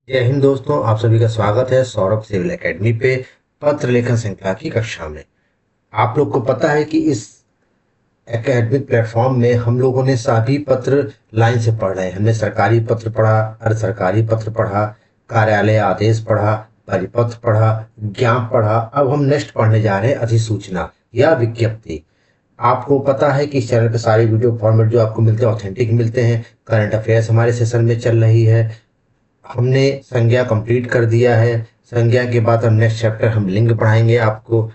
जय हिंद दोस्तों, आप सभी का स्वागत है सौरभ सिविल एकेडमी पे पत्र लेखन श्रृंखला की कक्षा में। आप लोग को पता है कि इस एकेडमिक प्लेटफॉर्म में हम लोगों ने सभी पत्र लाइन से पढ़ रहे हैं। हमने सरकारी पत्र पढ़ा, अर्ध सरकारी पत्र पढ़ा, कार्यालय आदेश पढ़ा, परिपत्र पढ़ा, ज्ञापन पढ़ा। अब हम नेक्स्ट पढ़ने जा रहे हैं अधिसूचना या विज्ञप्ति। आपको पता है कि इस चैनल पे सारे वीडियो फॉर्मेट जो आपको मिलते हैं ऑथेंटिक मिलते हैं। करंट अफेयर्स हमारे सेशन में चल रही है। हमने संज्ञा कंप्लीट कर दिया है। संज्ञा के बाद हम नेक्स्ट चैप्टर हम लिंग पढ़ाएंगे आपको।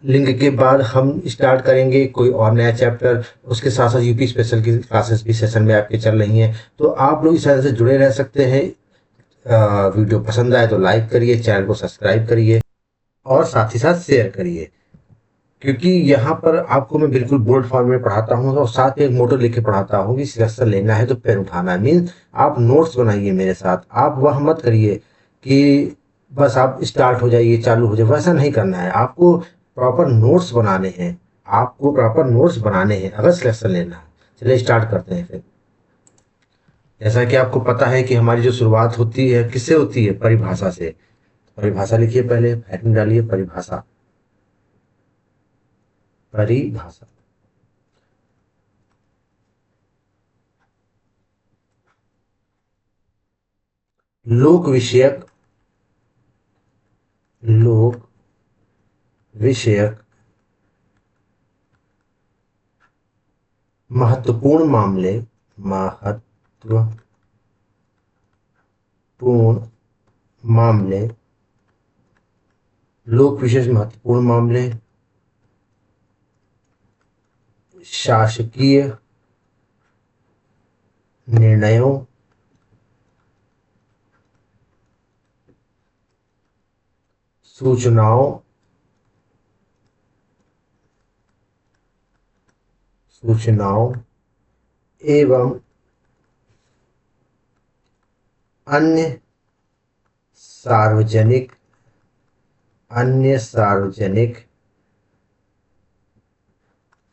लिंग के बाद हम स्टार्ट करेंगे कोई और नया चैप्टर। उसके साथ साथ यूपी स्पेशल की क्लासेस भी सेशन में आपके चल रही हैं, तो आप लोग इस चैनल से जुड़े रह सकते हैं। वीडियो पसंद आए तो लाइक करिए, चैनल को सब्सक्राइब करिए और साथ ही साथ शेयर करिए, क्योंकि यहाँ पर आपको मैं बिल्कुल बोल्ड फॉर्म में पढ़ाता हूँ और साथ में एक मोटो लिख के पढ़ाता हूँ कि सिलेक्शन लेना है तो पेन उठाना है। मीन आप नोट्स बनाइए मेरे साथ। आप वह मत करिए कि बस आप स्टार्ट हो जाइए, चालू हो जाए, वैसा नहीं करना है। आपको प्रॉपर नोट्स बनाने हैं, आपको प्रॉपर नोट्स बनाने हैं अगर सिलेक्शन लेना है। चलिए स्टार्ट करते हैं फिर। जैसा कि आपको पता है कि हमारी जो शुरुआत होती है किससे होती है? परिभाषा से। परिभाषा लिखिए, पहले हेडिंग डालिए परिभाषा। परिभाषा लोक विषयक, लोक विषयक महत्वपूर्ण मामले, महत्वपूर्ण मामले, लोक विशेष महत्वपूर्ण मामले, शासकीय निर्णयों, सूचनाओं, एवं अन्य सार्वजनिक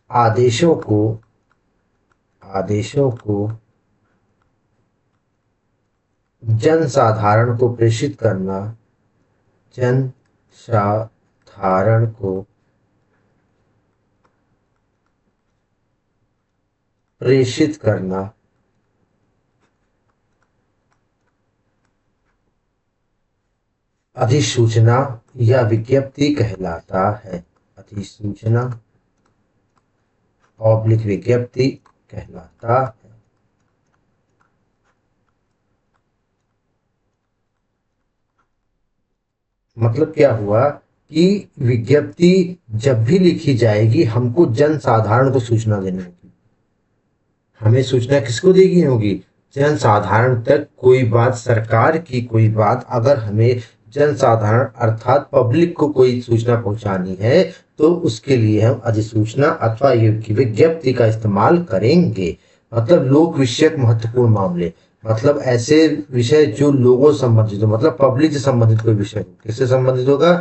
आदेशों को जनसाधारण को प्रेषित करना, जनसाधारण को प्रेषित करना अधिसूचना या विज्ञप्ति कहलाता है। अधिसूचना ऑब्लिक विज्ञप्ति कहलाता है। मतलब क्या हुआ कि विज्ञप्ति जब भी लिखी जाएगी हमको जनसाधारण को सूचना देनी होगी। हमें सूचना किसको देगी होगी? जनसाधारण तक। कोई बात, सरकार की कोई बात अगर हमें जनसाधारण अर्थात पब्लिक को कोई सूचना पहुंचानी है तो उसके लिए हम अधिसूचना अथवा विज्ञप्ति का इस्तेमाल करेंगे। मतलब लोक विषयक महत्वपूर्ण मामले, मतलब ऐसे विषय जो लोगों से संबंधित हो, मतलब पब्लिक से संबंधित कोई विषय हो। किससे संबंधित होगा?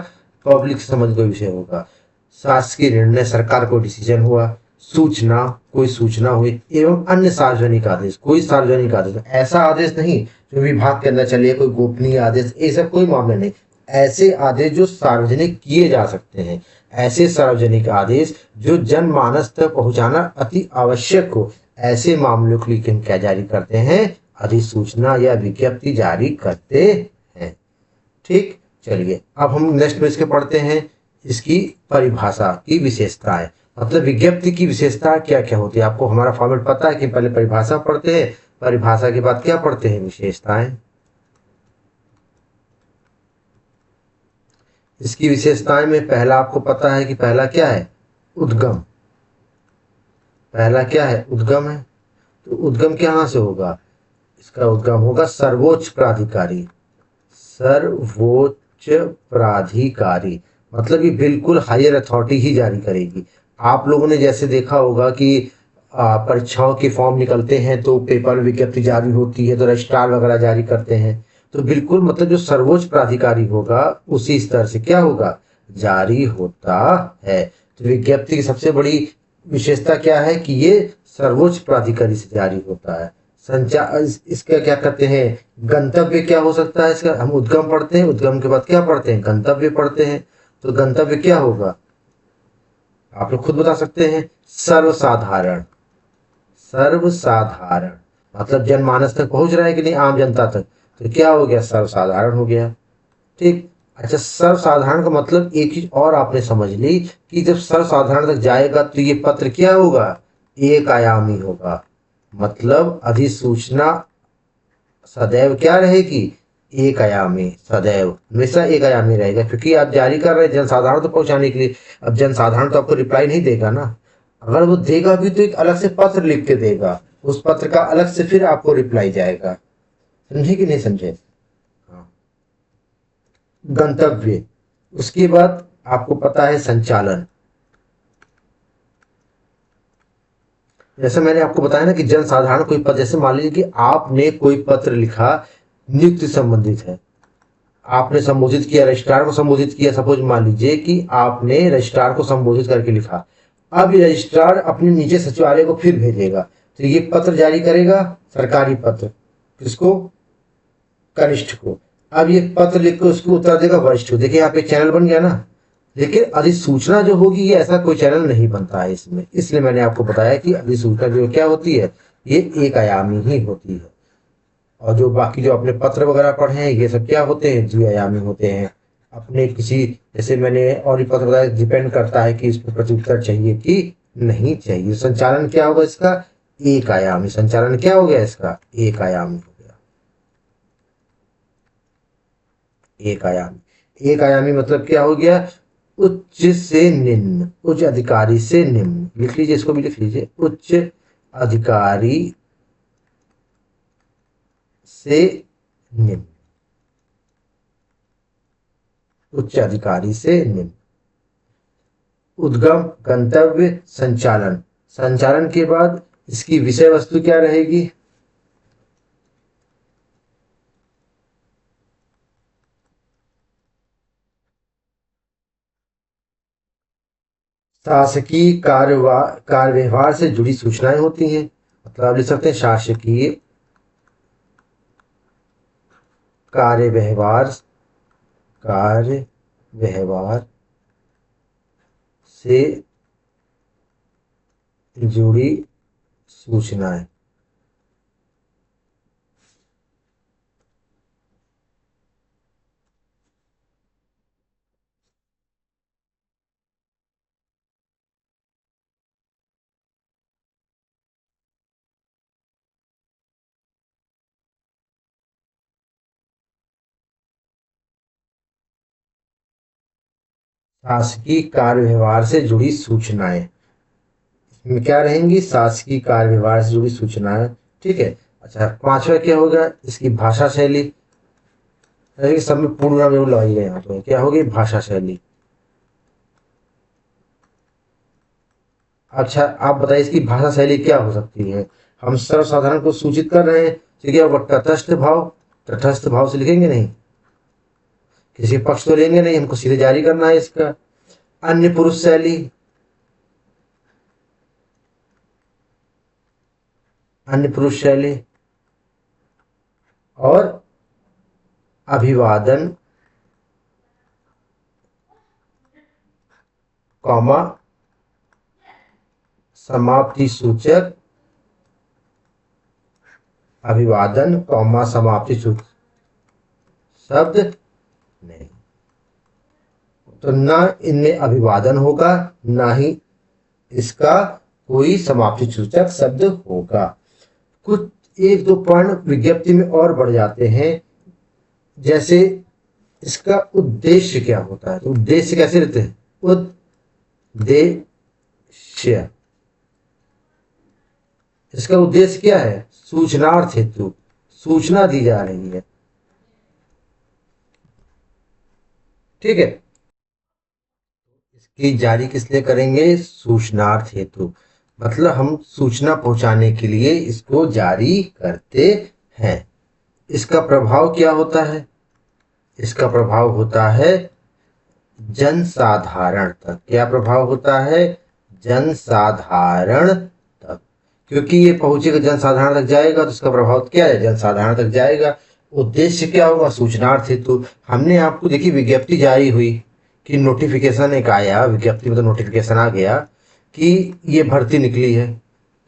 पब्लिक से संबंधित कोई विषय होगा। शासकीय निर्णय, सरकार को डिसीजन हुआ, सूचना, कोई सूचना हुई, एवं अन्य सार्वजनिक आदेश, कोई सार्वजनिक आदेश, ऐसा आदेश नहीं जो विभाग के अंदर चले, कोई गोपनीय आदेश, ये सब कोई मामला नहीं। ऐसे आदेश जो सार्वजनिक किए जा सकते हैं, ऐसे सार्वजनिक आदेश जो जनमानस तक पहुंचाना अति आवश्यक हो, ऐसे मामलों के लिए हम क्या जारी करते हैं? अधिसूचना या विज्ञप्ति जारी करते हैं। ठीक, चलिए अब हम नेक्स्ट में इसके पढ़ते हैं इसकी परिभाषा की विशेषताएं। मतलब विज्ञप्ति की विशेषता क्या क्या होती है? आपको हमारा फॉर्मेट पता है कि पहले परिभाषा पढ़ते हैं, परिभाषा के बाद क्या पढ़ते हैं? विशेषताएं। इसकी विशेषताएं में पहला आपको पता है कि पहला क्या है? उद्गम। पहला क्या है? उद्गम है। तो उद्गम कहां से होगा? इसका उद्गम होगा सर्वोच्च प्राधिकारी। सर्वोच्च प्राधिकारी मतलब ये बिल्कुल हायर अथॉरिटी ही जारी करेगी। आप लोगों ने जैसे देखा होगा कि परीक्षाओं के फॉर्म निकलते हैं तो पेपर में विज्ञप्ति जारी होती है तो रजिस्ट्रार वगैरह जारी करते हैं। तो बिल्कुल मतलब जो सर्वोच्च प्राधिकारी होगा उसी स्तर से क्या होगा? जारी होता है। तो विज्ञप्ति की सबसे बड़ी विशेषता क्या है कि ये सर्वोच्च प्राधिकारी से जारी होता है। इसका क्या कहते हैं, गंतव्य क्या हो सकता है इसका, हम उद्गम पढ़ते हैं, उद्गम के बाद क्या पढ़ते हैं, गंतव्य पढ़ते हैं। तो गंतव्य क्या होगा, आप लोग खुद बता सकते हैं, सर्वसाधारण। सर्वसाधारण मतलब जनमानस तक पहुंच रहा है कि नहीं, आम जनता तक, तो क्या हो गया, सर्वसाधारण हो गया। ठीक। अच्छा, सर्वसाधारण का मतलब एक चीज और आपने समझ ली कि जब सर्वसाधारण तक जाएगा तो ये पत्र क्या होगा, एक आयामी होगा। मतलब अधिसूचना सदैव क्या रहेगी, एक आयामी, सदैव हमेशा एक आयामी रहेगा, क्योंकि आप जारी कर रहे हैं जनसाधारण तक पहुंचाने के लिए। अब जनसाधारण तो आपको रिप्लाई नहीं देगा ना, अगर वो देगा भी तो एक अलग से पत्र लिख के देगा, उस पत्र का अलग से फिर आपको रिप्लाई जाएगा। समझे कि नहीं समझे। हाँ। गंतव्य, उसके बाद आपको पता है संचालन। जैसे मैंने आपको बताया ना कि जनसाधारण कोई पत्र, जैसे मान लीजिए कि आपने कोई पत्र लिखा, नियुक्ति संबंधित है, आपने संबोधित किया, रजिस्ट्रार को संबोधित किया, सपोज मान लीजिए कि आपने रजिस्ट्रार को संबोधित करके लिखा। अब ये रजिस्ट्रार अपने नीचे सचिवालय को फिर भेजेगा, तो ये पत्र जारी करेगा, सरकारी पत्र, किसको, कनिष्ठ को। अब ये पत्र लिख के उसको उत्तर देगा वरिष्ठ को। देखिए यहाँ पे चैनल बन गया ना, लेकिन अधिसूचना जो होगी ये ऐसा कोई चैनल नहीं बनता है इसमें, इसलिए मैंने आपको बताया कि अधिसूचना जो क्या होती है, ये एक आयामी ही होती है। और जो बाकी जो अपने पत्र वगैरह पढ़े हैं ये सब क्या होते हैं, द्विआयामी होते हैं। अपने किसी, जैसे मैंने और भी पत्र बताया, डिपेंड करता है कि इसको प्रत्युत्तर चाहिए कि नहीं चाहिए। संचालन क्या होगा इसका, एक आयामी। संचालन क्या हो गया इसका, एक आयामी हो गया। एक आयामी, एक आयामी मतलब क्या हो गया, उच्च से निम्न, उच्च अधिकारी से निम्न, लिख लीजिए, इसको भी लिख लीजिए, उच्च अधिकारी से निम्न, उच्च अधिकारी से निम्न। उद्गम, गंतव्य, संचालन। संचालन के बाद इसकी विषय वस्तु क्या रहेगी, शासकीय कार्यव्यवहार से जुड़ी सूचनाएं होती हैं। मतलब आप लिख सकते हैं शासकीय कार्यव्यवहार, कार्यव्यवहार से जुड़ी सूचनाएं। शासकीय कार्यव्यवहार से जुड़ी सूचनाएं, इसमें क्या रहेंगी, शासकीय कार्यव्यवहार से जुड़ी सूचनाएं। ठीक है। अच्छा, पांचवा क्या होगा, इसकी भाषा शैली। सब में पूर्ण नाम जरूर लगाइएगा, यहाँ तो क्या होगी, भाषा शैली। अच्छा, आप बताइए इसकी भाषा शैली क्या हो सकती है। हम सर्वसाधारण को सूचित कर रहे हैं, ठीक है, वो तटस्थ भाव, तटस्थ भाव से लिखेंगे नहीं, किसी पक्ष तो लेंगे नहीं, हमको सीधे जारी करना है इसका। अन्य पुरुष शैली, अन्य पुरुष शैली, और अभिवादन, कॉमा समाप्ति सूचक, अभिवादन कॉमा समाप्ति सूचक शब्द नहीं। तो ना इनमें अभिवादन होगा, ना ही इसका कोई समाप्ति सूचक शब्द होगा। कुछ एक दो पॉइंट विज्ञप्ति में और बढ़ जाते हैं, जैसे इसका उद्देश्य क्या होता है, तो उद्देश्य कैसे रहते हैं, उद्देश्य, इसका उद्देश्य क्या है, सूचनार्थ हेतु, सूचना दी जा रही है। ठीक है, इसकी जारी किस लिए करेंगे, सूचनार्थ हेतु, मतलब हम सूचना पहुंचाने के लिए इसको जारी करते हैं। इसका प्रभाव क्या होता है, इसका प्रभाव होता है जनसाधारण तक। क्या प्रभाव होता है, जनसाधारण तक। क्योंकि ये पहुंचेगा, जनसाधारण तक जाएगा तो इसका प्रभाव क्या है, जनसाधारण तक जाएगा। उद्देश्य क्या होगा, सूचनार्थ हेतु। हमने आपको देखी विज्ञप्ति जारी हुई कि नोटिफिकेशन एक आया, विज्ञप्ति में तो नोटिफिकेशन आ गया कि ये भर्ती निकली है,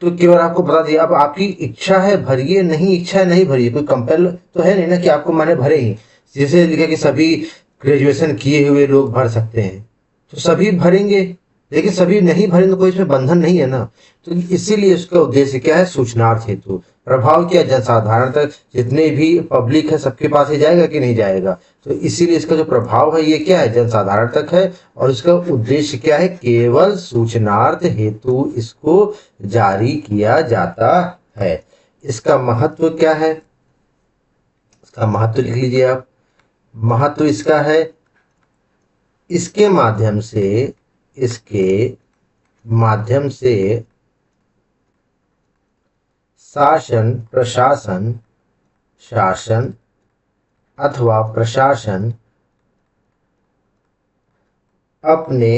तो केवल आपको बता दिया। अब आपकी इच्छा है भरिए, नहीं इच्छा है नहीं भरिए, कोई कंपेल तो है नहीं ना कि आपको माने भरे ही। जैसे लिखा कि सभी ग्रेजुएशन किए हुए लोग भर सकते हैं, तो सभी भरेंगे, लेकिन सभी नहीं भरेंगे तो कोई इसमें बंधन नहीं है ना। तो इसीलिए उसका उद्देश्य क्या है, सूचनार्थ हेतु। प्रभाव क्या, जनसाधारण तक, जितने भी पब्लिक है सबके पास ही जाएगा कि नहीं जाएगा। तो इसीलिए इसका जो प्रभाव है ये क्या है, जनसाधारण तक है। और इसका उद्देश्य क्या है, केवल सूचनार्थ हेतु इसको जारी किया जाता है। इसका महत्व क्या है, इसका महत्व लिख लीजिए आप। महत्व इसका है, इसके माध्यम से, इसके माध्यम से शासन प्रशासन, शासन अथवा प्रशासन अपने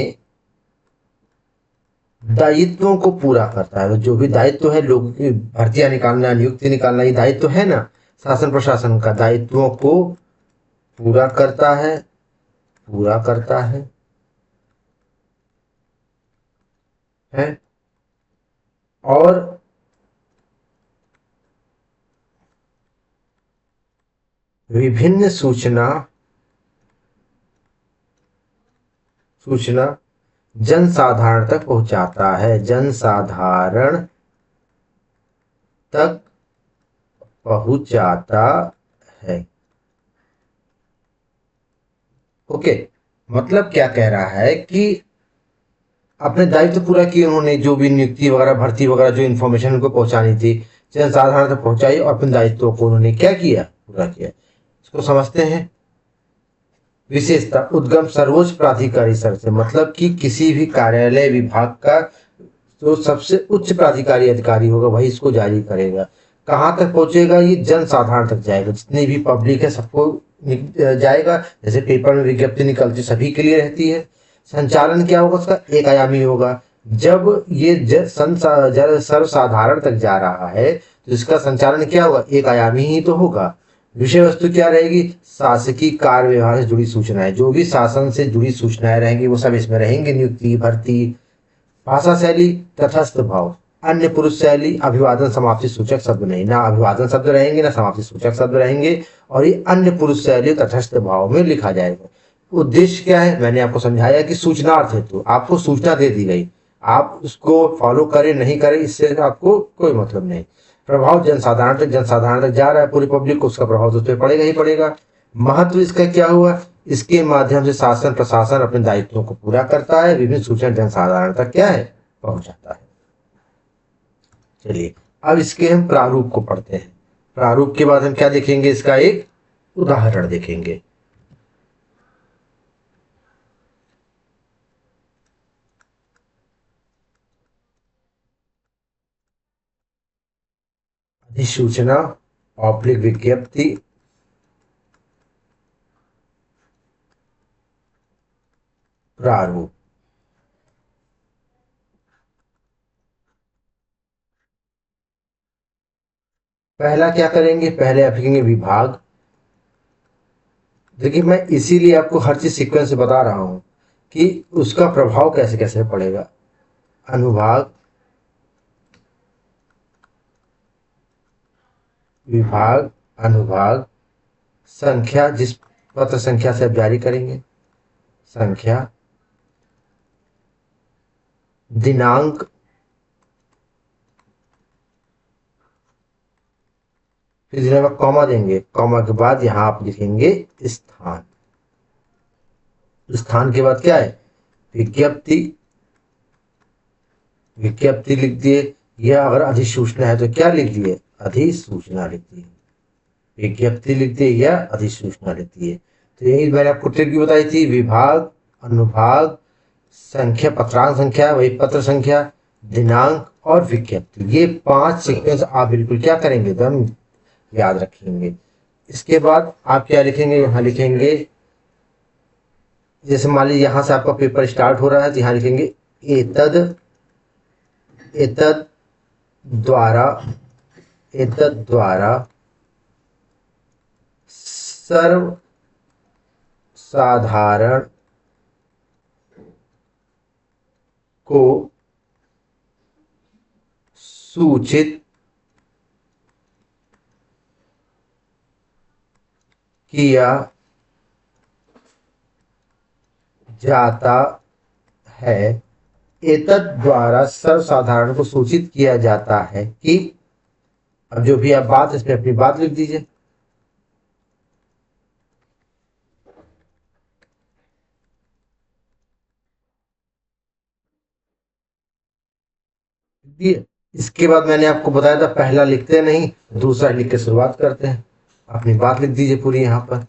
दायित्वों को पूरा करता है। जो भी दायित्व है, लोगों की भर्तियां निकालना, नियुक्ति निकालना, ये दायित्व है ना शासन प्रशासन का, दायित्वों को पूरा करता है, पूरा करता है और विभिन्न सूचना सूचना जनसाधारण तक पहुंचाता है, जनसाधारण तक पहुंचाता है। ओके, मतलब क्या कह रहा है कि अपने दायित्व पूरा किए उन्होंने, जो भी नियुक्ति वगैरह भर्ती वगैरह जो इन्फॉर्मेशन उनको पहुंचानी थी जनसाधारण तक पहुंचाई, और अपने दायित्वों को उन्होंने क्या किया, पूरा किया। इसको समझते हैं। विशेषता, उद्गम सर्वोच्च प्राधिकारी स्तर से, मतलब कि किसी भी कार्यालय विभाग का जो सबसे उच्च प्राधिकारी अधिकारी होगा वही इसको जारी करेगा। कहाँ तक पहुंचेगा, ये जनसाधारण तक जाएगा, जितनी भी पब्लिक है सबको जाएगा। जैसे पेपर में विज्ञप्ति निकलती सभी के लिए रहती है। संचालन क्या होगा उसका, एक आयामी होगा। जब ये सर्वसाधारण तक जा रहा है तो इसका संचालन क्या होगा, एक आयामी ही तो होगा। विषय वस्तु क्या रहेगी, शासकीय कार्य व्यवहार से जुड़ी सूचनाएं, जो भी शासन से जुड़ी सूचनाएं रहेंगी वो सब इसमें रहेंगी, नियुक्ति भर्ती। भाषा शैली, तटस्थ भाव। अन्य पुरुष शैली, अभिवादन समाप्ति सूचक शब्द नहीं, ना अभिवादन शब्द रहेंगे ना समाप्ति सूचक शब्द रहेंगे, और ये अन्य पुरुष शैली तटस्थ भाव में लिखा जाएगा। उद्देश्य क्या है, मैंने आपको समझाया कि सूचनार्थ हेतु, आपको सूचना दे दी गई, आप उसको फॉलो करें नहीं करें इससे आपको कोई मतलब नहीं। प्रभाव, जनसाधारण तक, जनसाधारण तक जा रहा है पूरी पब्लिक को, उसका प्रभाव तो उस पर पड़ेगा ही पड़ेगा। महत्व इसका क्या हुआ, इसके माध्यम से शासन प्रशासन अपने दायित्वों को पूरा करता है, विभिन्न सूचना जनसाधारण तक क्या है, पहुंचाता है। चलिए अब इसके हम प्रारूप को पढ़ते हैं। प्रारूप के बाद हम क्या देखेंगे, इसका एक उदाहरण देखेंगे। अधिसूचना ऑब्लिक विज्ञप्ति प्रारूप। पहला क्या करेंगे, पहले आप लिखेंगे विभाग। देखिए मैं इसीलिए आपको हर चीज सीक्वेंस से बता रहा हूं कि उसका प्रभाव कैसे कैसे पड़ेगा। अनुभाग, विभाग, अनुभाग, संख्या, जिस पत्र संख्या से आप जारी करेंगे, संख्या, दिनांक, फिर दिनांक में कॉमा देंगे, कॉमा के बाद यहां आप लिखेंगे स्थान। स्थान के बाद क्या है, विज्ञप्ति, विज्ञप्ति लिख दिए, या अगर अधिसूचना है तो क्या लिख दिए, अधिसूचना लिख दिए। विज्ञप्ति लिख दिए या अधिसूचना लिख दिए। तो यही मैंने आपको ट्रिक भी बताई थी, विभाग, अनुभाग, संख्या, पत्रांक संख्या वही पत्र संख्या, दिनांक और विज्ञप्ति, ये 5 सीक्वेंस आप बिल्कुल क्या करेंगे, एकदम याद रखेंगे। इसके बाद आप क्या लिखेंगे, यहाँ लिखेंगे, जैसे मान लीजिए यहाँ से आपका पेपर स्टार्ट हो रहा है तो यहाँ लिखेंगे एतद, एतद द्वारा एतद् द्वारा सर्वसाधारण को सूचित किया जाता है। एतद् द्वारा सर्वसाधारण को सूचित किया जाता है कि, अब जो भी आप बात इसमें अपनी बात लिख दीजिए। इसके बाद मैंने आपको बताया था पहला लिखते नहीं, दूसरा लिख के शुरुआत करते हैं। अपनी बात लिख दीजिए पूरी यहां पर।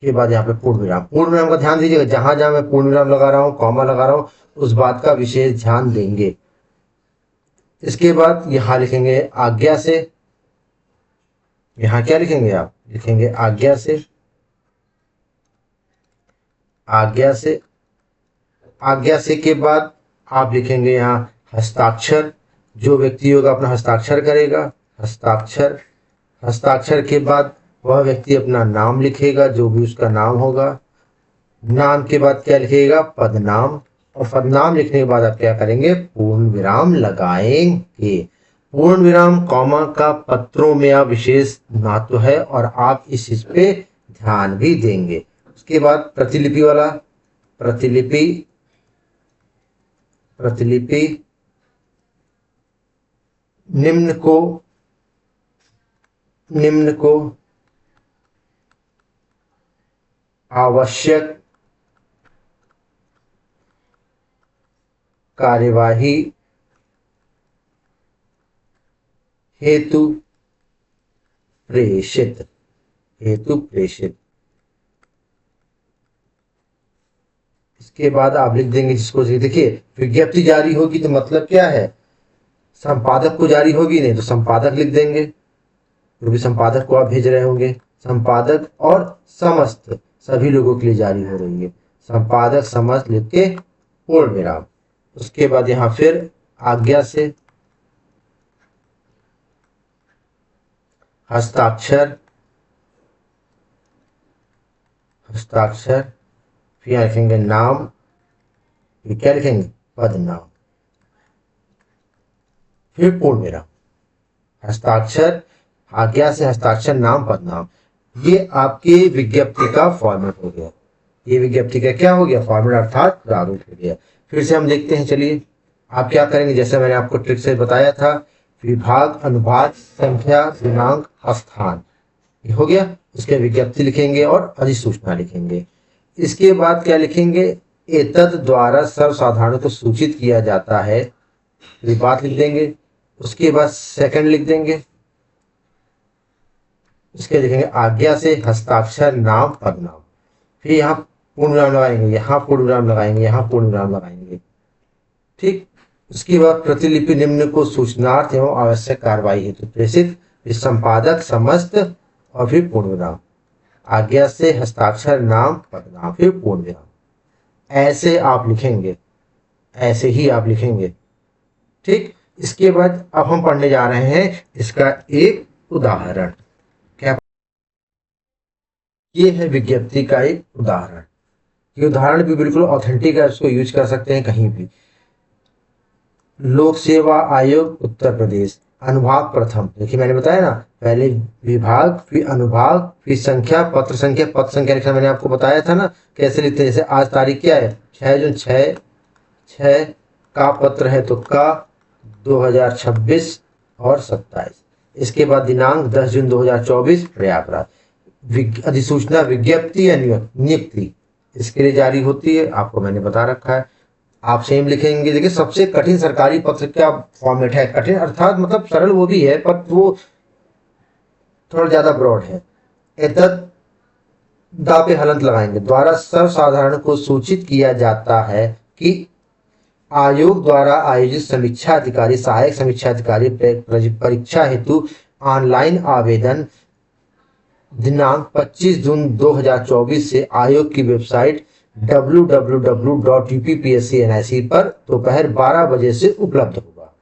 के बाद यहाँ पे पूर्ण विराम का ध्यान दीजिएगा। जहां जहां मैं पूर्ण विराम लगा रहा हूँ, कॉमा लगा रहा हूँ, उस बात का विशेष ध्यान देंगे। इसके बाद यहां लिखेंगे आज्ञा से। यहां क्या लिखेंगे आप? लिखेंगे आज्ञा से। आज्ञा से, आज्ञा से के बाद आप लिखेंगे यहाँ हस्ताक्षर। जो व्यक्ति होगा अपना हस्ताक्षर करेगा, हस्ताक्षर। हस्ताक्षर के बाद वह व्यक्ति अपना नाम लिखेगा, जो भी उसका नाम होगा। नाम के बाद क्या लिखेगा? पदनाम। और पदनाम लिखने के बाद आप क्या करेंगे? पूर्ण विराम लगाएंगे। पूर्ण विराम कॉमा का पत्रों में आप विशेष महत्व है और आप इस चीज पे ध्यान भी देंगे। उसके बाद प्रतिलिपि वाला, प्रतिलिपि, प्रतिलिपि निम्न को आवश्यक कार्यवाही हेतु प्रेषित, हेतु प्रेषित। इसके बाद आप लिख देंगे जिसको, देखिए विज्ञप्ति जारी होगी तो मतलब क्या है? संपादक को जारी होगी, नहीं तो संपादक लिख देंगे, जो भी संपादक को आप भेज रहे होंगे। संपादक और समस्त सभी लोगों के लिए जारी हो रही है। संपादक समस्त लिख के पूर्ण विराम। उसके बाद यहां फिर आज्ञा से, हस्ताक्षर, हस्ताक्षर, फिर लिखेंगे नाम। ये क्या लिखेंगे? पदनाम। फिर पूर्ण विराम। हस्ताक्षर, आज्ञा से, हस्ताक्षर, नाम, पदनाम। ये आपके विज्ञप्ति का फॉर्मेट हो गया। ये विज्ञप्ति का क्या हो गया? फॉर्मेट, अर्थात प्रारूप हो गया। फिर से हम देखते हैं, चलिए आप क्या करेंगे, जैसे मैंने आपको ट्रिक से बताया था, विभाग, अनुभाग, संख्या, दिनांक, स्थान, ये हो गया। उसके विज्ञप्ति लिखेंगे और अधिसूचना लिखेंगे। इसके बाद क्या लिखेंगे? एतद् द्वारा सर्वसाधारण को सूचित किया जाता है, ये बात लिख देंगे। उसके बाद सेकंड लिख देंगे। इसके लिखेंगे आज्ञा से, हस्ताक्षर, नाम, पदनाम। फिर यहाँ पूर्ण विराम लगाएंगे, यहाँ पूर्ण विराम लगाएंगे, यहाँ पूर्ण विराम लगाएंगे। ठीक। उसके बाद प्रतिलिपि निम्न को सूचनार्थ एवं आवश्यक कार्रवाई हेतु प्रेषित, संपादक समस्त, और फिर पूर्ण विराम। आज्ञा से, हस्ताक्षर, नाम, पदनाम, फिर पूर्ण विराम। ऐसे आप लिखेंगे, ऐसे ही आप लिखेंगे। ठीक। इसके बाद अब हम पढ़ने जा रहे हैं इसका एक उदाहरण। क्या? ये है विज्ञप्ति का एक उदाहरण। ये उदाहरण भी बिल्कुल ऑथेंटिक है, इसको यूज कर सकते हैं कहीं भी। लोक सेवा आयोग उत्तर प्रदेश, अनुभाग प्रथम। देखिए मैंने बताया ना, पहले विभाग, फिर अनुभाग, फिर संख्या, पत्र संख्या। पत्र संख्या लिखना मैंने आपको बताया था ना कैसे लिखते हैं। जैसे आज तारीख क्या है? 6 जून, 6 का पत्र है तो का 2026 और 27। इसके बाद दिनांक 10 जून 2024, प्रयागराज। अधिसूचना, विज्ञप्ति या नियुक्ति इसके लिए जारी होती है, आपको मैंने बता रखा है। आप सेम लिखेंगे। देखिए सबसे कठिन सरकारी पत्र क्या फॉर्मेट है? कठिन अर्थात मतलब सरल वो भी है, पर वो थोड़ा ज्यादा ब्रॉड है। एतद दा पे हलंत लगाएंगे। द्वारा सर्वसाधारण को सूचित किया जाता है कि आयोग द्वारा आयोजित समीक्षा अधिकारी, सहायक समीक्षा अधिकारी परीक्षा हेतु ऑनलाइन आवेदन दिनांक 25 जून 2024 से आयोग की वेबसाइट www.uppscnic पर दोपहर 12 बजे से उपलब्ध होगा।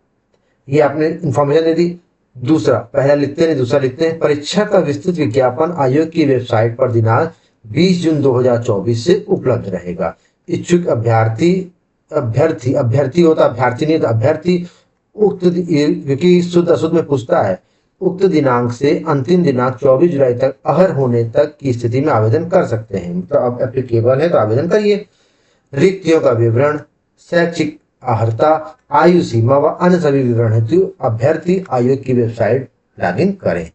ये आपने इंफॉर्मेशन दे दी। दूसरा, पहला लिखते हैं, दूसरा लिखते हैं। परीक्षा का विस्तृत विज्ञापन आयोग की वेबसाइट पर दिनांक 20 जून 2024 से उपलब्ध रहेगा। इच्छुक अभ्यर्थी होता, अभ्यर्थी नहीं होता, अभ्यर्थी उक्त, क्योंकि शुद्ध अशुद्ध में पूछता है, उक्त दिनांक से अंतिम दिनांक 24 जुलाई तक अहर होने तक की स्थिति में आवेदन कर सकते हैं। तो अब एप्लीकेबल है तो आवेदन करिए। रिक्तियों का विवरण, शैक्षिक अर्हता, आयु सीमा व अन्य सभी विवरण हेतु अभ्यर्थी आयोग की वेबसाइट लॉगिन करें।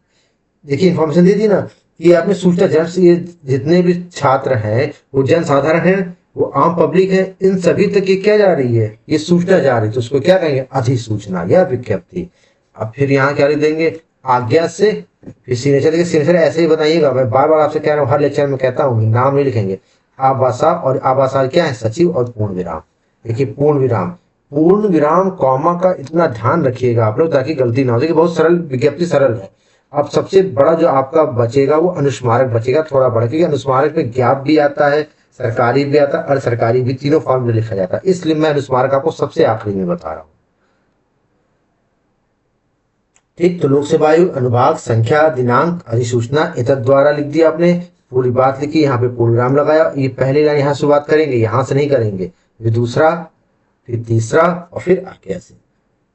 देखिए इंफॉर्मेशन दे दी ना कि आपने सूचना जन, ये जितने भी छात्र हैं वो जन साधारण हैं, वो आम पब्लिक है, इन सभी तक ये क्या जा रही है, ये सूचना जा रही है। तो उसको क्या कहेंगे, अधिसूचना या विज्ञप्ति। अब फिर यहाँ क्या लिख देंगे, आज्ञा से, फिर सिग्नेचर देंगे। सिग्नेचर ऐसे ही बताइएगा, मैं बार बार आपसे कह रहा हूँ, हर लेक्चर में कहता हूँ, नाम नहीं लिखेंगे। आबासा, और आबासा क्या है, सचिव, और पूर्ण विराम। देखिए पूर्ण विराम कॉमा का इतना ध्यान रखिएगा आप लोग, ताकि गलती ना हो। देखिए बहुत सरल विज्ञप्ति, सरल है। अब सबसे बड़ा जो आपका बचेगा वो अनुस्मारक बचेगा, थोड़ा बड़ा, क्योंकि अनुस्मारक में ज्ञाप भी आता है, सरकारी भी आता है, अर्ध सरकारी भी, तीनों फॉर्म में लिखा जाता है। इसलिए मैं अनुस्मारक आपको सबसे आखिरी में बता रहा हूँ। ठीक, तो लोक सेवा आयोग अनुभाग संख्या दिनांक अधिसूचना एतद द्वारा लिख दिया आपने, पूरी बात लिखी, यहाँ पे पूर्ण विराम लगाया। ये पहली लाइन यहाँ से बात करेंगे, यहाँ से नहीं करेंगे, फिर दूसरा, फिर तीसरा, और फिर आगे से।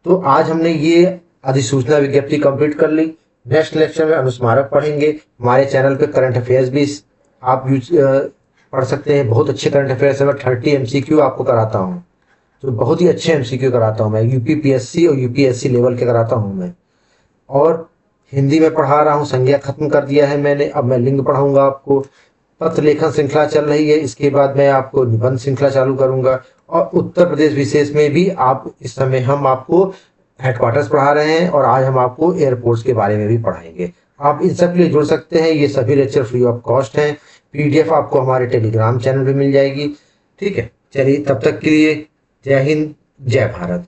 तो आज हमने ये अधिसूचना विज्ञप्ति कंप्लीट कर ली। नेक्स्ट लेक्चर में अनुस्मारक पढ़ेंगे। हमारे चैनल पे करंट अफेयर्स भी आप पढ़ सकते हैं। बहुत अच्छे करंट अफेयर्स है। मैं 30 MCQ आपको कराता हूँ, तो बहुत ही अच्छे MCQ कराता हूँ मैं। UPPSC और UPSC लेवल के कराता हूँ मैं। और हिंदी में पढ़ा रहा हूँ, संज्ञा खत्म कर दिया है मैंने, अब मैं लिंग पढ़ाऊंगा आपको। पत्र लेखन श्रृंखला चल रही है, इसके बाद मैं आपको निबंध श्रृंखला चालू करूंगा। और उत्तर प्रदेश विशेष में भी आप इस समय हम आपको हेडक्वार्टर्स पढ़ा रहे हैं, और आज हम आपको एयरपोर्ट्स के बारे में भी पढ़ाएंगे। आप इन सब के लिए जुड़ सकते हैं। ये सभी लेक्चर फ्री ऑफ कॉस्ट हैं। PDF आपको हमारे टेलीग्राम चैनल पे मिल जाएगी। ठीक है, चलिए तब तक के लिए जय हिंद, जय भारत।